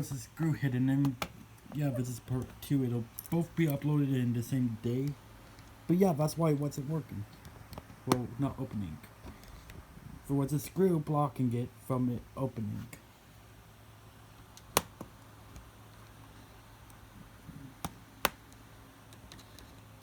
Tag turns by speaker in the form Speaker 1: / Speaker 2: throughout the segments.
Speaker 1: was a screw hidden, and yeah, this is part 2. It'll both be uploaded in the same day. But yeah, that's why it wasn't working. Well, not opening. There was a screw blocking it from it opening.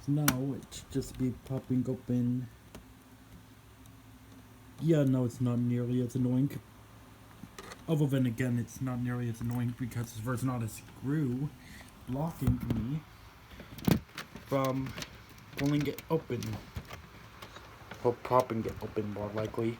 Speaker 1: So now it should just be popping open. Yeah, no, it's not nearly as annoying. Other than, again, it's not nearly as annoying because there's not a screw blocking me from pulling it open. Or popping it open, more likely.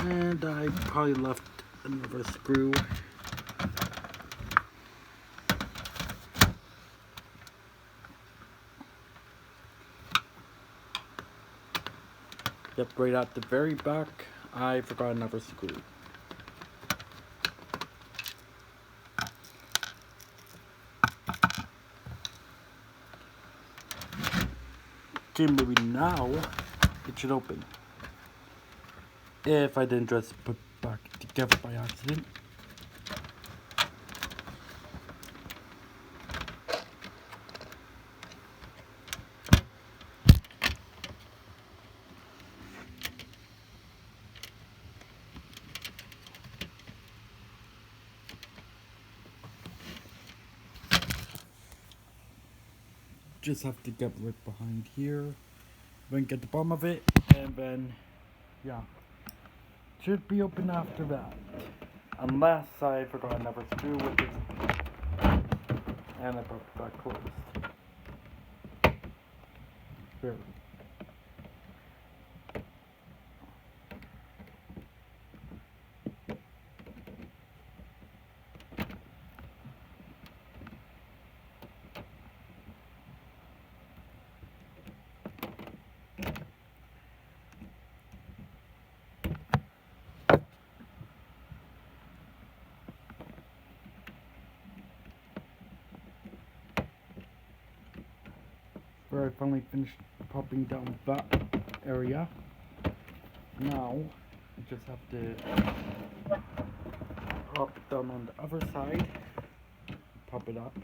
Speaker 1: And I probably left another screw. Yep, right at the very back, I forgot another screw. Okay, maybe now it should open. If I didn't just put back together by accident. Just have to get right behind here, then get the bottom of it, and then, yeah, should be open after that. Unless I forgot another screw with it, and I put that closed. There. Where I finally finished popping down that area. Now, I just have to pop it down on the other side, pop it up.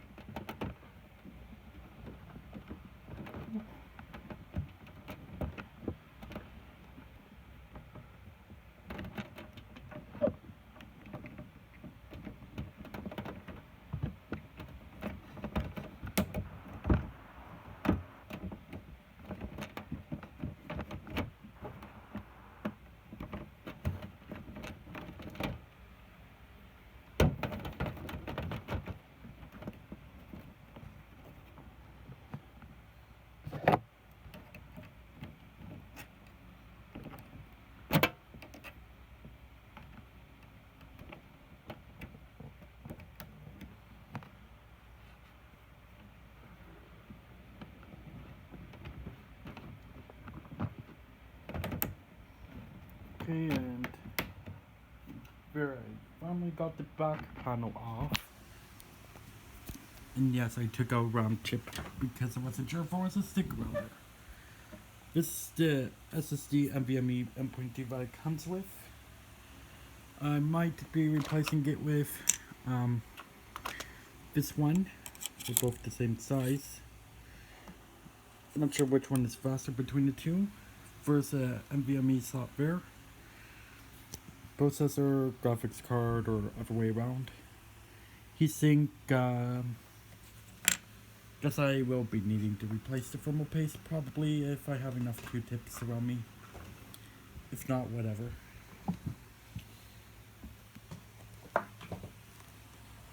Speaker 1: Okay, and there, I finally got the back panel off. And yes, I took out round chip because I wasn't sure if there was a sticker on there. This is the SSD nvme M.2 that it comes with. I might be replacing it with this one. They're both the same size. I'm not sure which one is faster between the two. First, NVMe software, processor, graphics card, or other way around. Heatsink, guess I will be needing to replace the thermal paste probably if I have enough Q-tips around me. If not, whatever.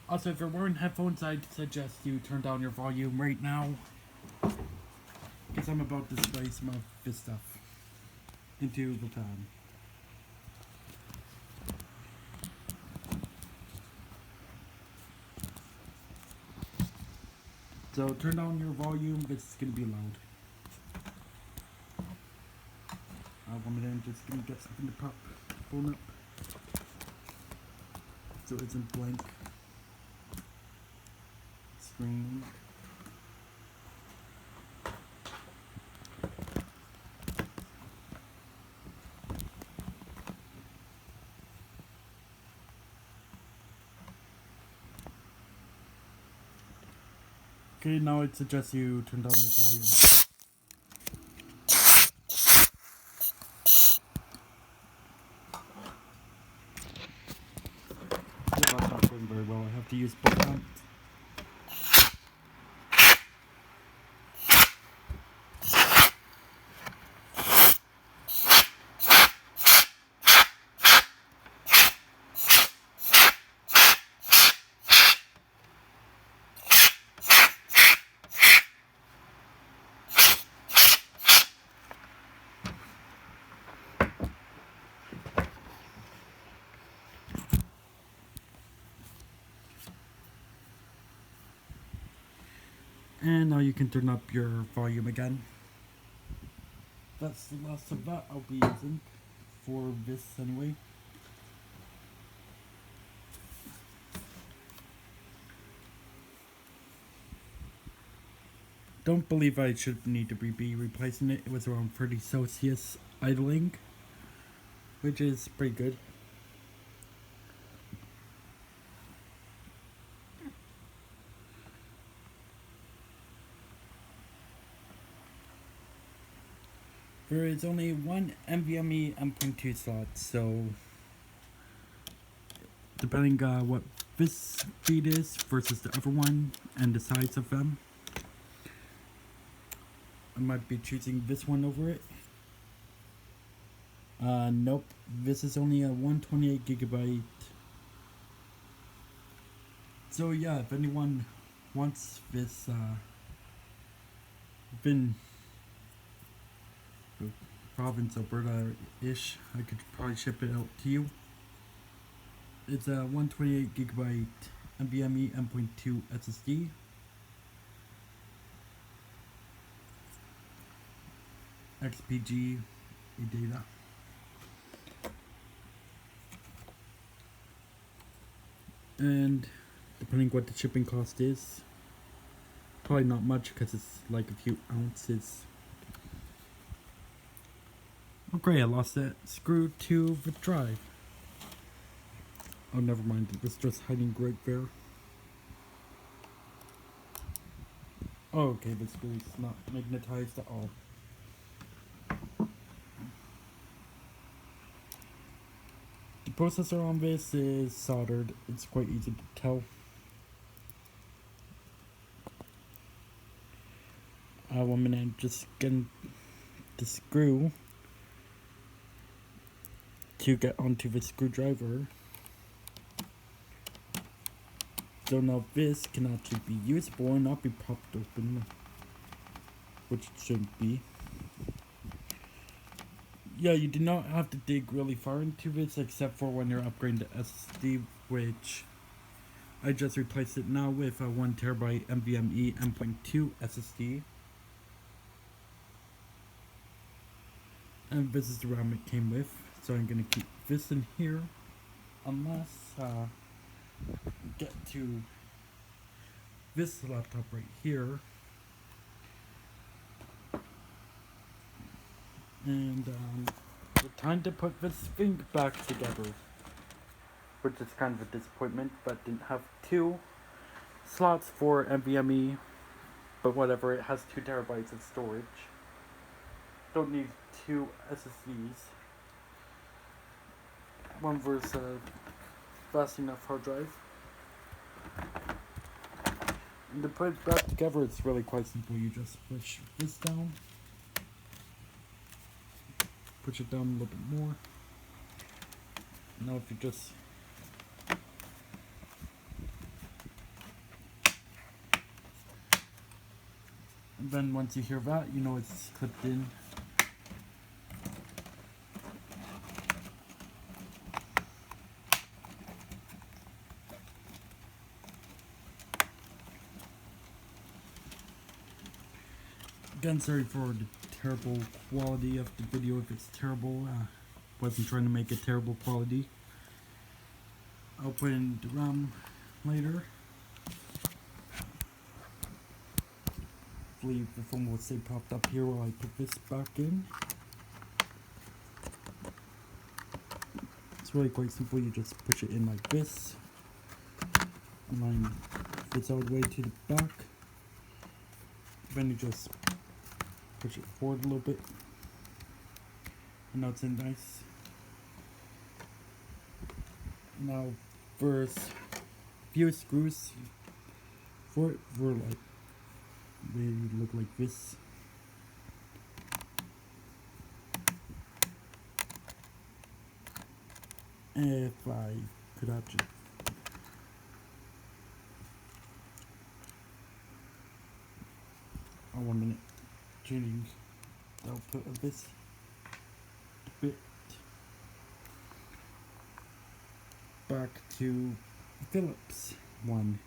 Speaker 1: Also, if you're wearing headphones, I'd suggest you turn down your volume right now, because I'm about to spray some of this stuff into the pan. So turn down your volume, it's gonna be loud. 1 minute, I'm just gonna get something to pop. phone up so it isn't blank screen. Okay, now I'd suggest you turn down the volume. Yeah, that's not going very well. I have to use both hands. And now you can turn up your volume again. That's the last of that I'll be using for this anyway. Don't believe I should need to be replacing it. It was around 30 Celsius idling, which is pretty good. There is only one NVMe M.2 slot, so depending what this speed is versus the other one and the size of them, I might be choosing this one over it. Nope, this is only a 128 gigabyte. So yeah, if anyone wants this, province Alberta-ish, I could probably ship it out to you. It's a 128 gigabyte NVMe M.2 SSD. XPG data. And depending what the shipping cost is, probably not much because it's like a few ounces. Oh great, I lost that screw to the drive. Oh, never mind, it was just hiding right there. Oh, okay, the screw is not magnetized at all. The processor on this is soldered. It's quite easy to tell. One minute, just getting the screw to get onto the screwdriver. So now this can actually be usable and not be popped open, which it shouldn't be. Yeah, you do not have to dig really far into this except for when you're upgrading the SSD, which I just replaced it now with a 1TB NVMe M.2 SSD. And this is the RAM it came with, so I'm going to keep this in here unless get to this laptop right here. And time to put this thing back together, which is kind of a disappointment, but didn't have two slots for NVMe, but whatever, it has 2 terabytes of storage. Don't need 2 SSDs. One versus a fast enough hard drive. And to put it back together, it's really quite simple. You just push this down, push it down a little bit more. Now if you just and then once you hear that, you know it's clipped in. Again, sorry for the terrible quality of the video if it's terrible. Wasn't trying to make it terrible quality. I'll put in the RAM later. Hopefully the phone will stay popped up here while I put this back in. It's really quite simple. You just push it in like this. And mine fits all the way to the back. Then you just push it forward a little bit. And now it's in nice. Now first few screws for it were like they look like this. If I could actually oh, 1 minute, changing the output of this bit back to Phillips one.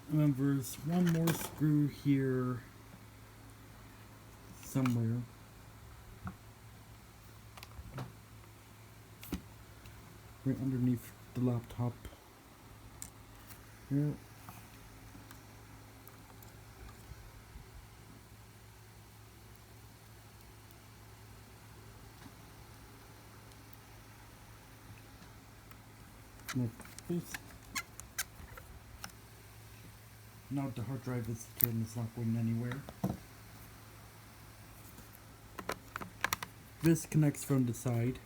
Speaker 1: And then there's one more screw here somewhere. Right underneath the laptop. Here. Like this. Now the hard drive is secured and it's not going anywhere. This connects from the side.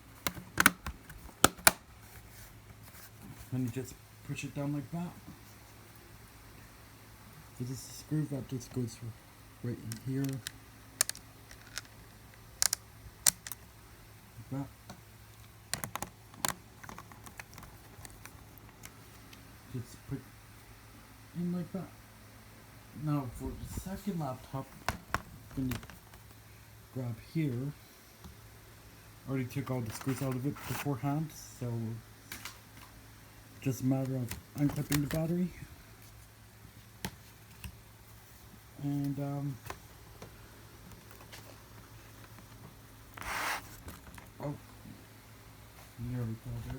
Speaker 1: And you just push it down like that. So this is a screw that just goes right in here. Like that. Just put in like that. Now for the second laptop, I'm going to grab here. I already took all the screws out of it beforehand, so just a matter of unclipping the battery. And oh, there we go there.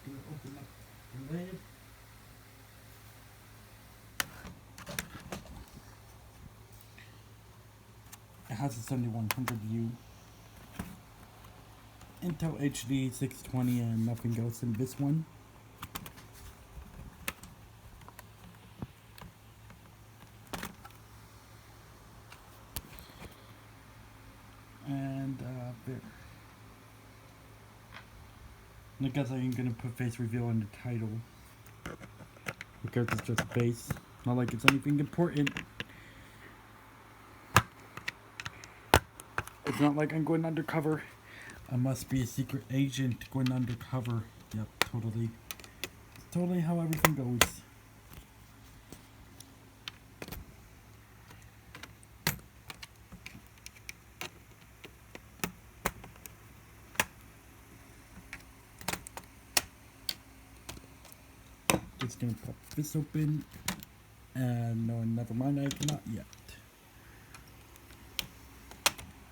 Speaker 1: Open up the lid. It has a 7100U, Intel HD 620, and nothing else in this one. And there. And I guess I'm gonna put face reveal in the title because it's just face, not like it's anything important. It's not like I'm going undercover. I must be a secret agent going undercover. Yep, totally. Totally how everything goes. Just gonna pop this open. And no, never mind, I cannot yet.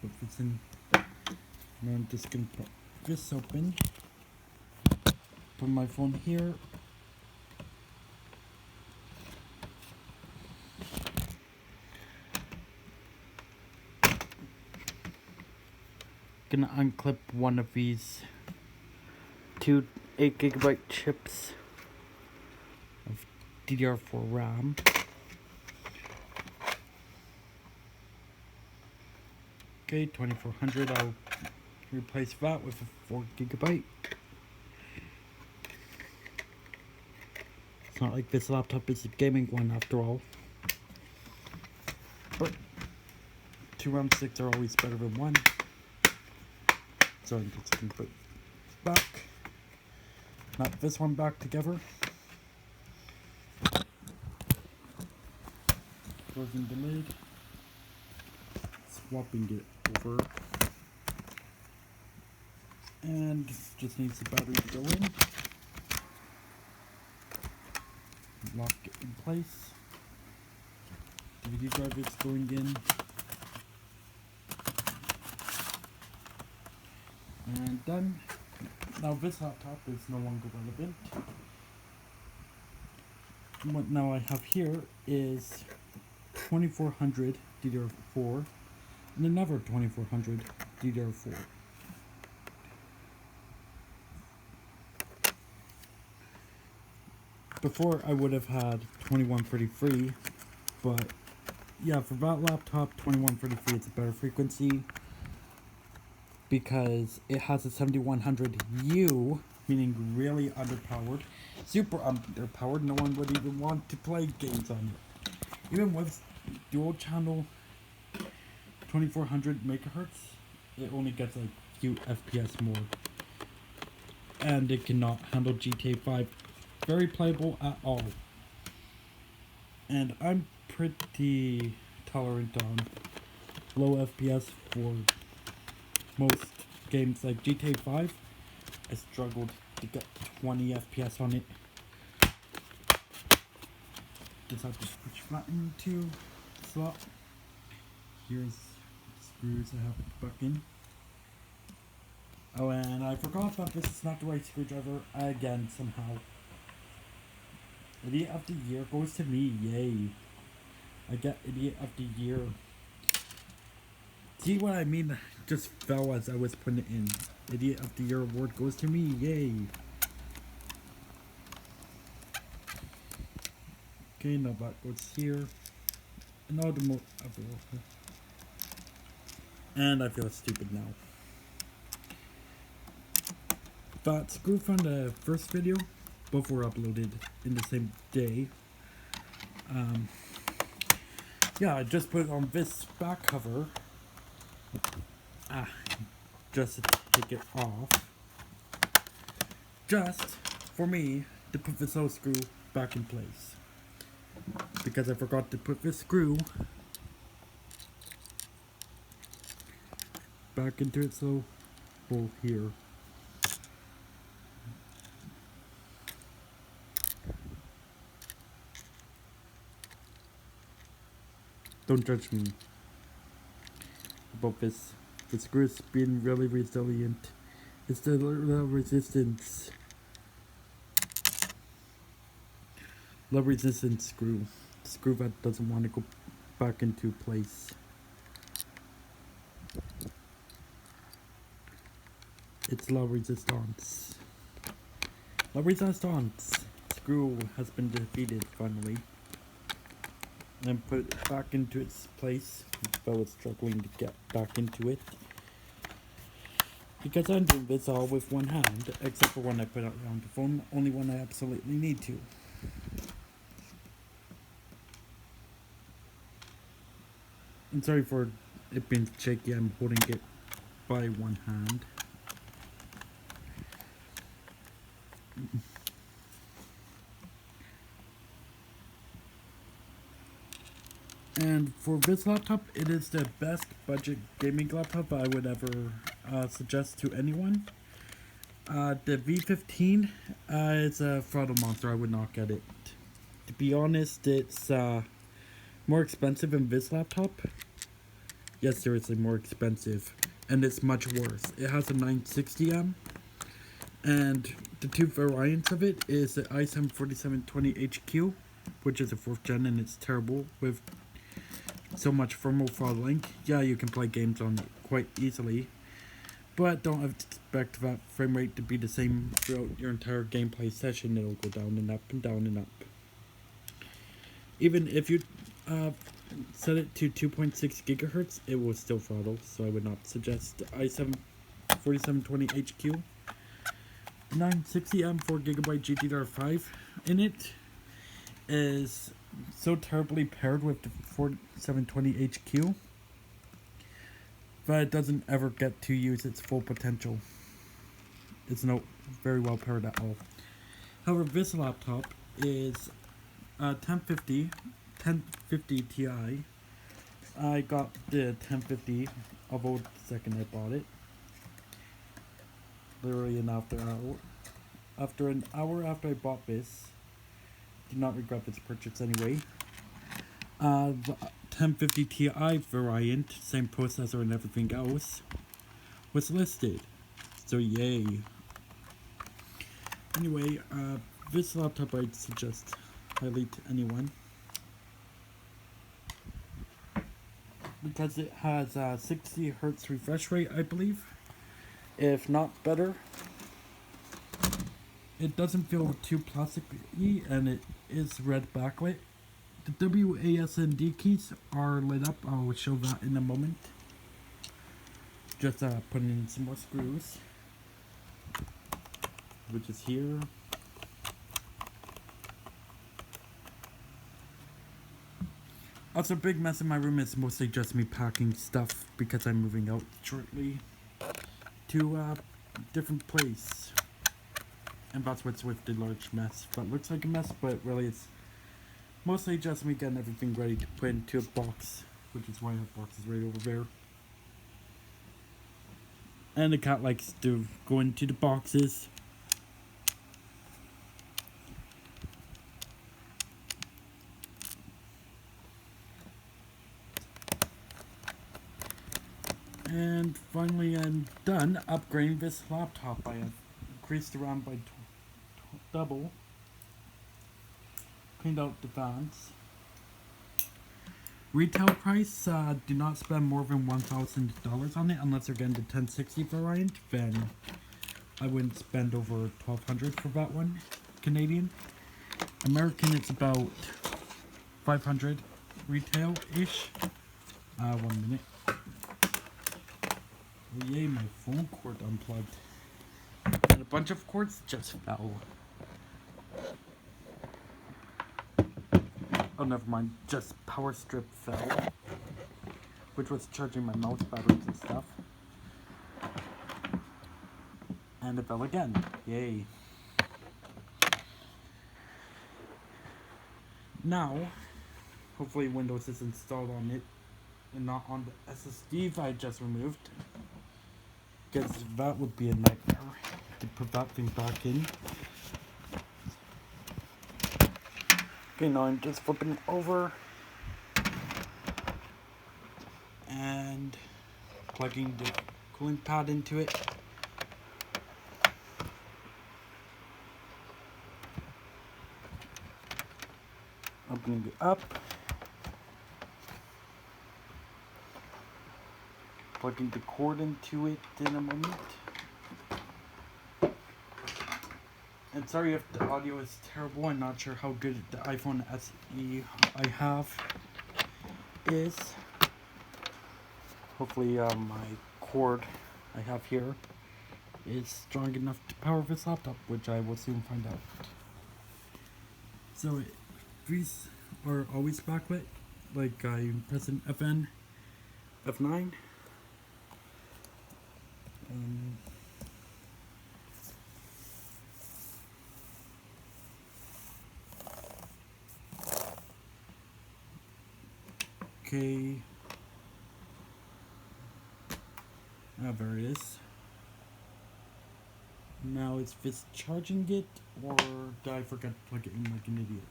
Speaker 1: Put this in. And I'm just gonna put this open. Put my phone here. Gonna unclip one of these two 8GB chips of DDR4 RAM. Okay, 2400. I'll replace that with a 4GB. not like this laptop is a gaming one after all. But 2 round sticks are always better than 1. So I'm just going to put back. Not this one back together. Closing the lid. Swapping it over. And just needs the battery to go in. Lock it in place. DVD drive is going in. And done. Now this laptop is no longer relevant. What now I have here is 2400 DDR4 and another 2400 DDR4. Before I would have had 2133, but yeah, for that laptop 2133 it's a better frequency because it has a 7100U, meaning really underpowered, super underpowered. No one would even want to play games on it. Even with dual channel 2400 megahertz, it only gets like few FPS more, and it cannot handle GTA 5 very playable at all. And I'm pretty tolerant on low FPS for most games like GTA 5. I struggled to get 20 FPS on it. Just have to push that into the slot. Here's screws I have to buck in. Oh, and I forgot that this is not the right screwdriver again somehow. Idiot of the year goes to me, yay. I get idiot of the year. See what I mean? Just fell as I was putting it in. Idiot of the year award goes to me, yay. Okay, now that goes here. And all the more. And I feel stupid now. That screw from the first video, both were uploaded in the same day. Yeah, I just put it on this back cover. Just to take it off. Just for me to put this little screw back in place. Because I forgot to put this screw back into its little hole here. Don't judge me about this. The screw is being really resilient. It's the low resistance. Low resistance screw. Screw that doesn't want to go back into place. It's low resistance. Low resistance. Screw has been defeated finally. And put it back into its place. Though it's struggling to get back into it. Because I'm doing this all with one hand, except for when I put it on the phone, only when I absolutely need to. I'm sorry for it being shaky, I'm holding it by one hand. And for this laptop, it is the best budget gaming laptop I would ever suggest to anyone. The V15 is a throttle monster. I would not get it. To be honest, it's more expensive than this laptop. Yes, seriously, more expensive. And it's much worse. It has a 960M. And the two variants of it is the i7-4720HQ, which is a 4th gen, and it's terrible with so much thermal throttling. Yeah, you can play games on it quite easily, but don't expect that frame rate to be the same throughout your entire gameplay session. It'll go down and up and down and up. Even if you set it to 2.6 gigahertz, it will still throttle, so I would not suggest the i7-4720HQ. 960M 4GB GDDR5 in it. is so terribly paired with the 4720 HQ that it doesn't ever get to use its full potential. It's not very well paired at all. However, this laptop is a 1050 Ti. I got the 1050 although the second I bought it. Literally after an hour after I bought this. Do not regret this purchase anyway. The 1050 Ti variant, same processor and everything else, was listed. So yay. Anyway, this laptop I'd suggest highly to anyone. Because it has a 60 Hz refresh rate, I believe. If not better. It doesn't feel too plasticky, and it is red backlit. The WASD keys are lit up. I'll show that in a moment. Just putting in some more screws, which is here. Also, a big mess in my room is mostly just me packing stuff because I'm moving out shortly to a different place. And that's what's with the large mess. That looks like a mess, but really it's mostly just me getting everything ready to put into a box, which is why I have boxes right over there. And the cat likes to go into the boxes. And finally I'm done upgrading this laptop. I have increased the RAM by double. Cleaned out the fans. Retail price, do not spend more than $1,000 on it unless you're getting the 1060 variant. Then I wouldn't spend over $1,200 for that one, Canadian. American, it's about $500 retail-ish. 1 minute. Oh yay, my phone cord unplugged. And a bunch of cords just fell. Oh, never mind. Just power strip fell, which was charging my mouse batteries and stuff. And it fell again. Yay. Now, hopefully Windows is installed on it and not on the SSD I just removed. Because that would be a nightmare to put that thing back in. Okay, now I'm just flipping it over and plugging the cooling pad into it. Opening it up. Plugging the cord into it in a moment. And sorry if the audio is terrible. I'm not sure how good the iPhone SE I have is. Hopefully my cord I have here is strong enough to power this laptop, which I will soon find out. So these are always backlit. Like I'm pressing FN, F9. Okay. There it is. Now is this charging it, or did I forget to plug it in like an idiot?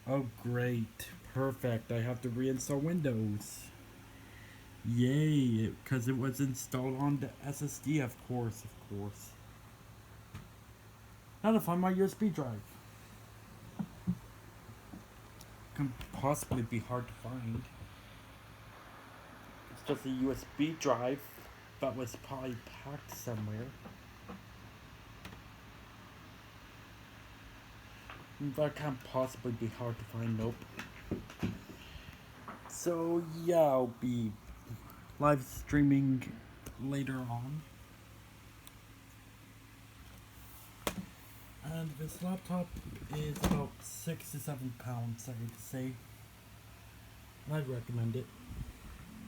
Speaker 1: Oh great, perfect. I have to reinstall Windows. Yay, because it was installed on the SSD, of course. Now to find my USB drive. Can possibly be hard to find. It's just a USB drive that was probably packed somewhere. That can't possibly be hard to find, nope. So yeah, I'll be live streaming later on. And this laptop is about 6 to 7 pounds, I'd say. And I'd recommend it.